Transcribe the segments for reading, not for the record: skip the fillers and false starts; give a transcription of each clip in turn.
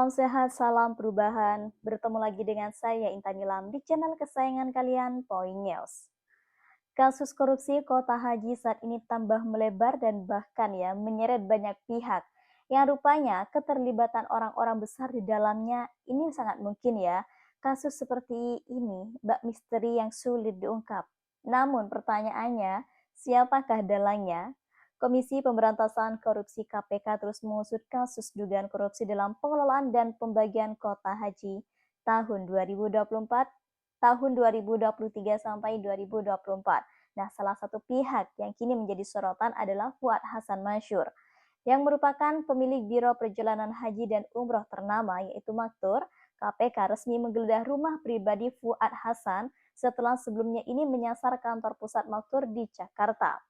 Salam sehat, salam perubahan. Bertemu lagi dengan saya Intan Nilam di channel kesayangan kalian, Point News. Kasus korupsi Kota Haji saat ini tambah melebar dan bahkan menyeret banyak pihak. Yang rupanya keterlibatan orang-orang besar di dalamnya ini sangat mungkin ya. Kasus seperti ini bak misteri yang sulit diungkap. Namun pertanyaannya, siapakah dalangnya? Komisi Pemberantasan Korupsi KPK terus mengusut kasus dugaan korupsi dalam pengelolaan dan pembagian Kota Haji tahun 2024, tahun 2023 sampai 2024. Nah, salah satu pihak yang kini menjadi sorotan adalah Fuad Hasan Masyur, yang merupakan pemilik Biro Perjalanan Haji dan Umroh ternama yaitu Maktur. KPK resmi menggeledah rumah pribadi Fuad Hasan setelah sebelumnya ini menyasar kantor pusat Maktur di Jakarta.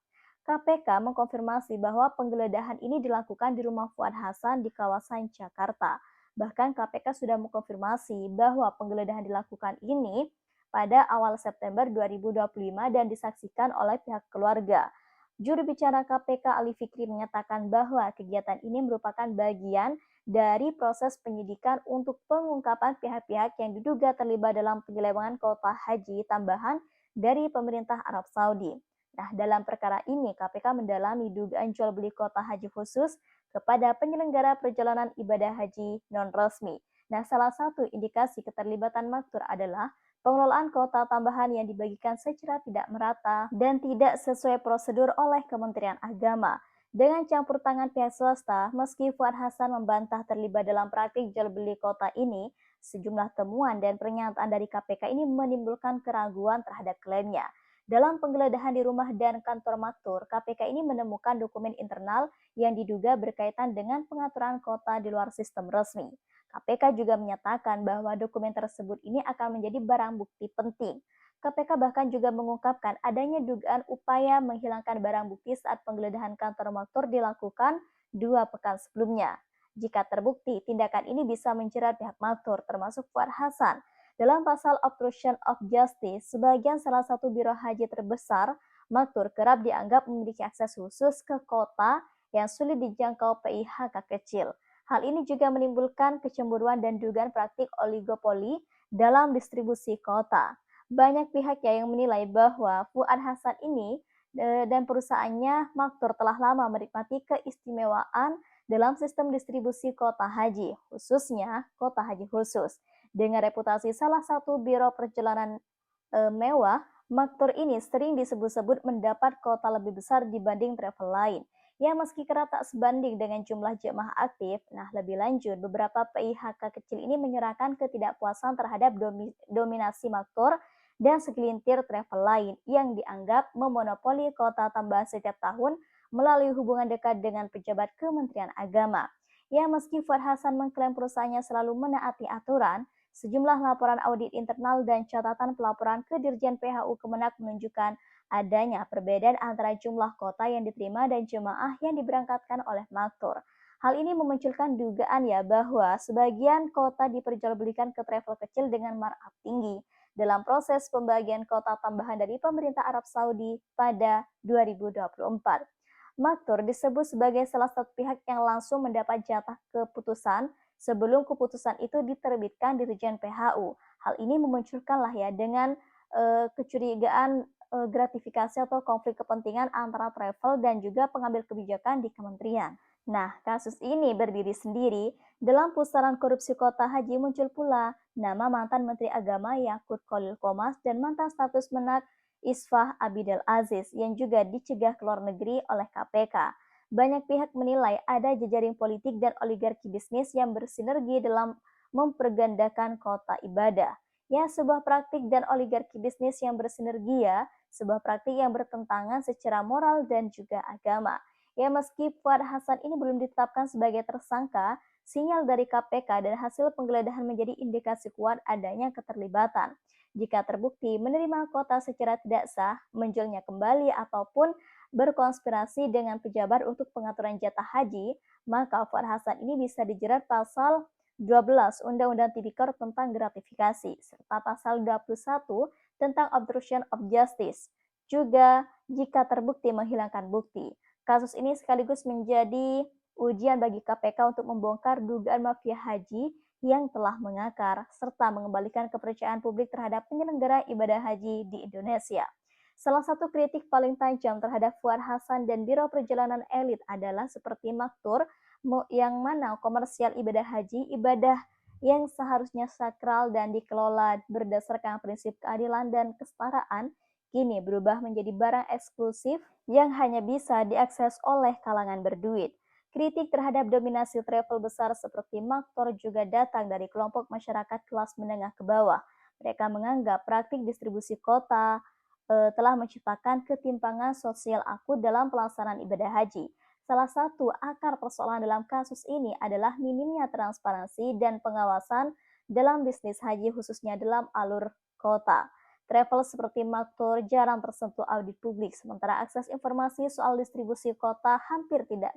KPK mengkonfirmasi bahwa penggeledahan ini dilakukan di rumah Fuad Hasan di kawasan Jakarta. Bahkan KPK sudah mengkonfirmasi bahwa penggeledahan dilakukan ini pada awal September 2025 dan disaksikan oleh pihak keluarga. Juru bicara KPK Ali Fikri menyatakan bahwa kegiatan ini merupakan bagian dari proses penyidikan untuk pengungkapan pihak-pihak yang diduga terlibat dalam penyelewengan kuota haji tambahan dari pemerintah Arab Saudi. Nah, dalam perkara ini KPK mendalami dugaan jual beli kuota haji khusus kepada penyelenggara perjalanan ibadah haji non-resmi. Nah, salah satu indikasi keterlibatan Maktur adalah pengelolaan kuota tambahan yang dibagikan secara tidak merata dan tidak sesuai prosedur oleh Kementerian Agama. Dengan campur tangan pihak swasta, meski Fuad Hasan membantah terlibat dalam praktik jual beli kuota ini, sejumlah temuan dan pernyataan dari KPK ini menimbulkan keraguan terhadap klaimnya. Dalam penggeledahan di rumah dan kantor Maktur, KPK ini menemukan dokumen internal yang diduga berkaitan dengan pengaturan kota di luar sistem resmi. KPK juga menyatakan bahwa dokumen tersebut ini akan menjadi barang bukti penting. KPK bahkan juga mengungkapkan adanya dugaan upaya menghilangkan barang bukti saat penggeledahan kantor Maktur dilakukan 2 pekan sebelumnya. Jika terbukti, tindakan ini bisa menjerat pihak Maktur termasuk Fuad Hasan. Dalam pasal obstruction of justice, sebagian salah satu biro haji terbesar, Maktur kerap dianggap memiliki akses khusus ke kota yang sulit dijangkau PIHK kecil. Hal ini juga menimbulkan kecemburuan dan dugaan praktik oligopoli dalam distribusi kota. Banyak pihak yang menilai bahwa Fuad Hasan ini dan perusahaannya Maktur telah lama menikmati keistimewaan dalam sistem distribusi kota haji, khususnya kota haji khusus. Dengan reputasi salah satu biro perjalanan mewah, Maktur ini sering disebut-sebut mendapat kuota lebih besar dibanding travel lain. Ya, meski kerap tak sebanding dengan jumlah jemaah aktif, nah lebih lanjut, beberapa PIHK kecil ini menyerahkan ketidakpuasan terhadap dominasi Maktur dan segelintir travel lain yang dianggap memonopoli kuota tambahan setiap tahun melalui hubungan dekat dengan pejabat Kementerian Agama. Ya, meski Fuad Hasan mengklaim perusahaannya selalu menaati aturan, sejumlah laporan audit internal dan catatan pelaporan ke Dirjen PHU Kemenak menunjukkan adanya perbedaan antara jumlah kota yang diterima dan jemaah yang diberangkatkan oleh Maktur. Hal ini memunculkan dugaan bahwa sebagian kota diperjualbelikan ke travel kecil dengan markup tinggi dalam proses pembagian kota tambahan dari pemerintah Arab Saudi pada 2024. Maktur disebut sebagai salah satu pihak yang langsung mendapat jatah keputusan sebelum keputusan itu diterbitkan Dirjen PHU. Hal ini memunculkanlah dengan kecurigaan gratifikasi atau konflik kepentingan antara travel dan juga pengambil kebijakan di kementerian. Nah, kasus ini berdiri sendiri. Dalam pusaran korupsi kota haji muncul pula nama mantan Menteri Agama Yakut Khalil Qomas dan mantan status Menak Isfah Abidal Aziz yang juga dicegah ke luar negeri oleh KPK. Banyak pihak menilai ada jejaring politik dan oligarki bisnis yang bersinergi dalam mempergandakan kota ibadah. Ya, sebuah praktik dan oligarki bisnis yang bersinergi sebuah praktik yang bertentangan secara moral dan juga agama. Ya, meski Fuad Hasan ini belum ditetapkan sebagai tersangka, sinyal dari KPK dan hasil penggeledahan menjadi indikasi kuat adanya keterlibatan. Jika terbukti menerima kota secara tidak sah, menjualnya kembali ataupun berkonspirasi dengan pejabat untuk pengaturan jatah haji, maka Fuad Hasan ini bisa dijerat pasal 12 Undang-Undang Tipikor tentang gratifikasi, serta pasal 21 tentang obstruction of justice. Juga jika terbukti menghilangkan bukti. Kasus ini sekaligus menjadi ujian bagi KPK untuk membongkar dugaan mafia haji yang telah mengakar, serta mengembalikan kepercayaan publik terhadap penyelenggara ibadah haji di Indonesia. Salah satu kritik paling tajam terhadap Fuad Hasan dan Biro Perjalanan Elit adalah seperti Maktur, yang mana komersial ibadah haji, ibadah yang seharusnya sakral dan dikelola berdasarkan prinsip keadilan dan kesetaraan, kini berubah menjadi barang eksklusif yang hanya bisa diakses oleh kalangan berduit. Kritik terhadap dominasi travel besar seperti Maktor juga datang dari kelompok masyarakat kelas menengah ke bawah. Mereka menganggap praktik distribusi kota telah menciptakan ketimpangan sosial akut dalam pelaksanaan ibadah haji. Salah satu akar persoalan dalam kasus ini adalah minimnya transparansi dan pengawasan dalam bisnis haji khususnya dalam alur kota. Travel seperti Maktur jarang tersentuh audit publik, sementara akses informasi soal distribusi kota hampir tidak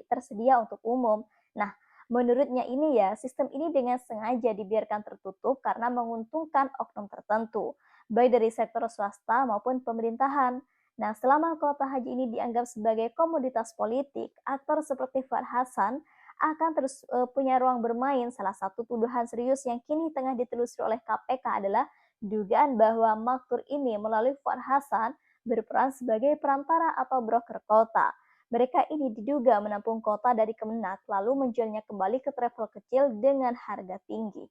tersedia untuk umum. Nah, menurutnya ini ya, sistem ini dengan sengaja dibiarkan tertutup karena menguntungkan oknum tertentu, baik dari sektor swasta maupun pemerintahan. Nah, selama kota haji ini dianggap sebagai komoditas politik, aktor seperti Fuad Hasan akan terus punya ruang bermain. Salah satu tuduhan serius yang kini tengah ditelusuri oleh KPK adalah dugaan bahwa Maktur ini melalui Fuad Hasan berperan sebagai perantara atau broker kota. Mereka ini diduga menampung kota dari Kemenak lalu menjualnya kembali ke travel kecil dengan harga tinggi.